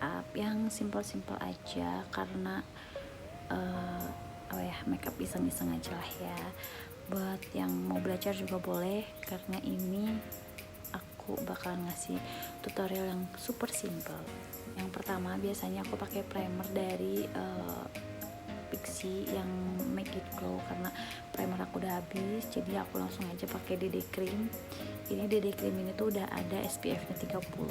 makeup yang simple-simple aja, karena makeup iseng-iseng aja lah ya. Buat yang mau belajar juga boleh, karena ini aku bakal ngasih tutorial yang super simple. Yang pertama, biasanya aku pakai primer dari yang make it glow, karena primer aku udah habis, jadi aku langsung aja pakai DD cream. Ini DD cream ini tuh udah ada SPF nya 30.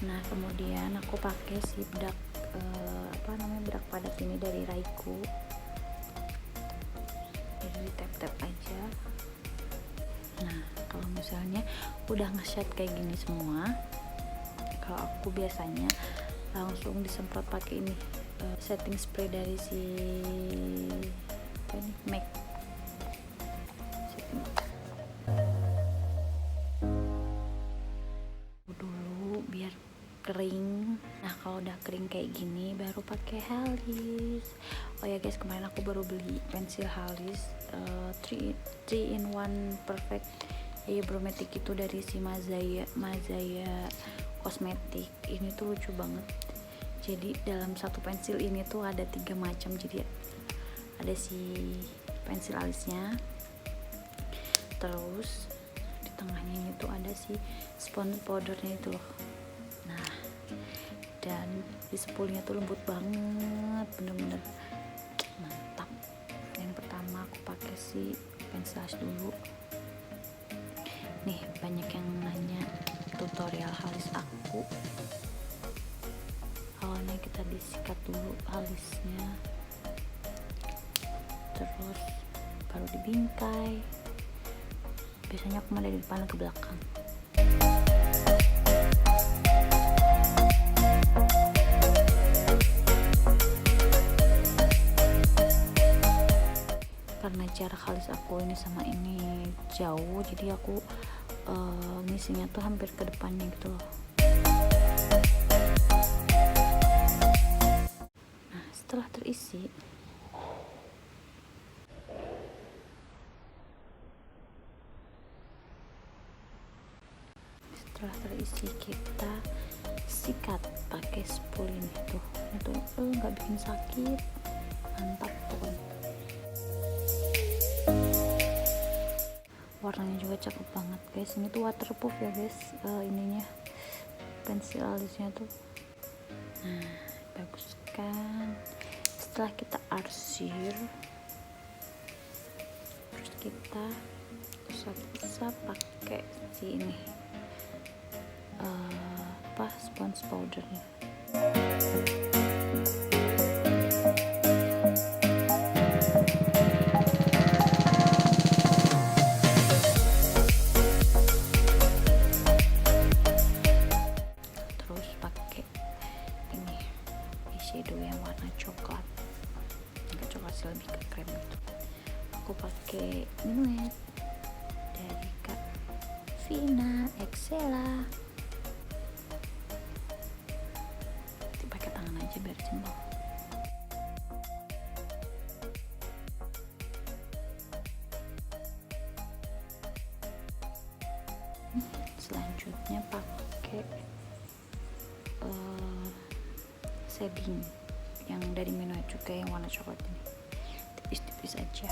Nah, kemudian aku pakai si bedak bedak padat ini dari Raiku. Jadi tap-tap aja. Nah, kalau misalnya udah nge-shade kayak gini semua, kalau aku biasanya langsung disemprot pakai ini setting spray dari si MAC dulu biar kering. Nah, kalau udah kering kayak gini baru pakai halis. Oh ya guys, kemarin aku baru beli pensil halis 3 in 1 perfect bromatic itu dari si Mazaya kosmetik. Ini tuh lucu banget. Jadi dalam satu pensil ini tuh ada 3 macam. Jadi ada si pensil alisnya, terus di tengahnya ini tuh ada si sponge powdernya itu loh. Nah, dan di sepulnya tuh lembut banget, bener-bener mantap. Yang pertama aku pakai si pensil alis dulu. Nih, banyak yang nanya tutorial halis aku. Awalnya kita disikat dulu alisnya, terus baru dibingkai. Biasanya aku dari depan ke belakang. Karena jarak halis aku ini sama ini jauh, jadi aku ngisinya tuh hampir ke depannya gitu loh. Nah, setelah terisi, kita sikat pakai spool ini tuh. Itu nggak bikin sakit, mantap pokoknya. Warnanya juga cakep banget guys. Ini tuh waterproof ya guys, ininya pensil alisnya tuh. Nah, bagus kan. Setelah kita arsir, terus kita usap-usap pakai si ini sponge powdernya. Terus pakai ini eyeshadow yang warna coklat, enggak coklat sih, lebih ke krem gitu. Aku pakai minuet dari Kak Vina Excella. Pakai tangan aja biar jempol. Selanjutnya pakai shading yang dari Minuet juga, yang warna coklat ini, tipis-tipis aja.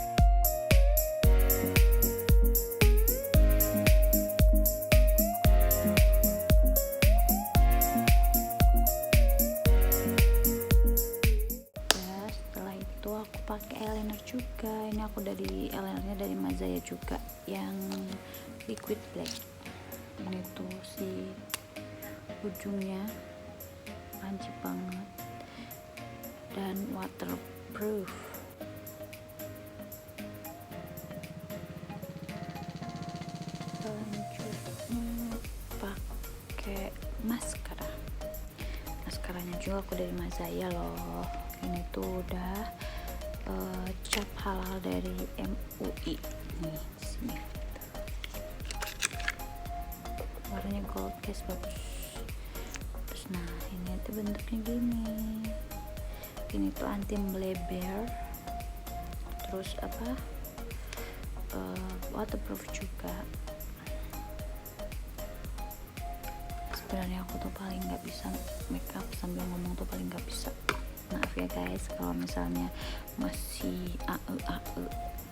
Aku pakai eyeliner juga. Ini aku dari eyelinernya dari Mazaya juga, yang liquid black. Ini tuh si ujungnya lancip banget dan waterproof. Selanjutnya pakai maskaranya juga aku dari Mazaya loh. Ini tuh udah cap halal dari MUI nih, sini warnanya gold guys, bagus. Terus nah, ini tuh bentuknya gini, ini tuh anti melebar, terus waterproof juga. Sebenarnya aku tuh paling nggak bisa make up sambil ngomong tuh paling nggak bisa. Maaf ya guys kalau misalnya masih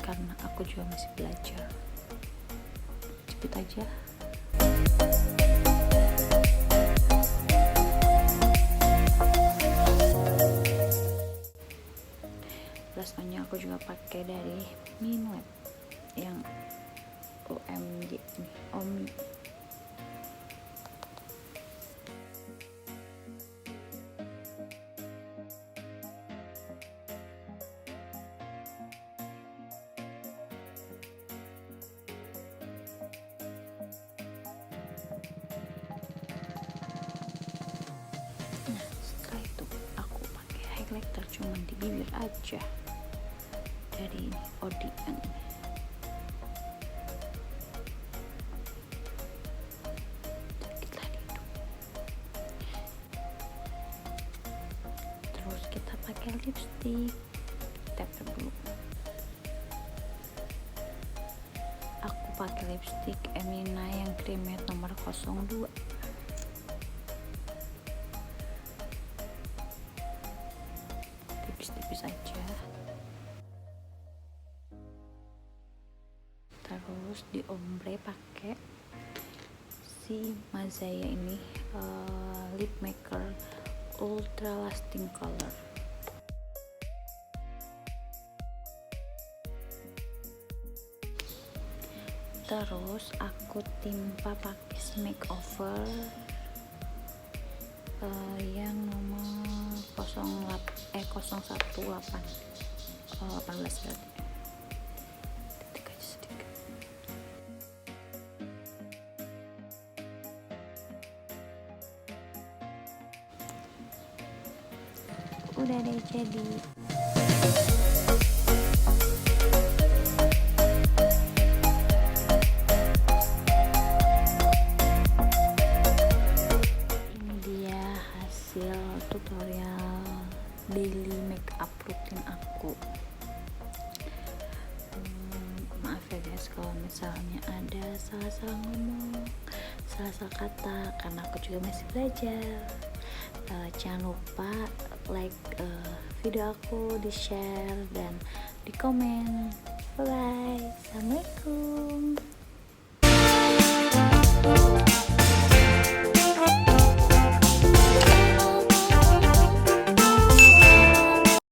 karena aku juga masih belajar. Cepet aja. Blush on-nya aku juga pakai dari Minweb yang OMG nih, Omi. Nah, setelah itu aku pakai highlighter cuman di bibir aja dari ini, Odi yang ini. Sedikit lagi itu. Terus kita pakai lipstick, tap dulu. Aku pakai lipstick Emina yang cream matte nomor 02. Tipis-tipis aja. Terus di ombre pakai si Mazaya ini, lip maker ultra lasting color. Terus aku timpa pakai makeover yang nomor 018 berarti. Titik aja sedikit. Udah deh jadi. Tutorial daily makeup rutin aku. Maaf ya guys kalau misalnya ada salah-salah ngomong, salah-salah kata, karena aku juga masih belajar. Jangan lupa like video aku, di share dan di komen. Bye bye. Assalamualaikum.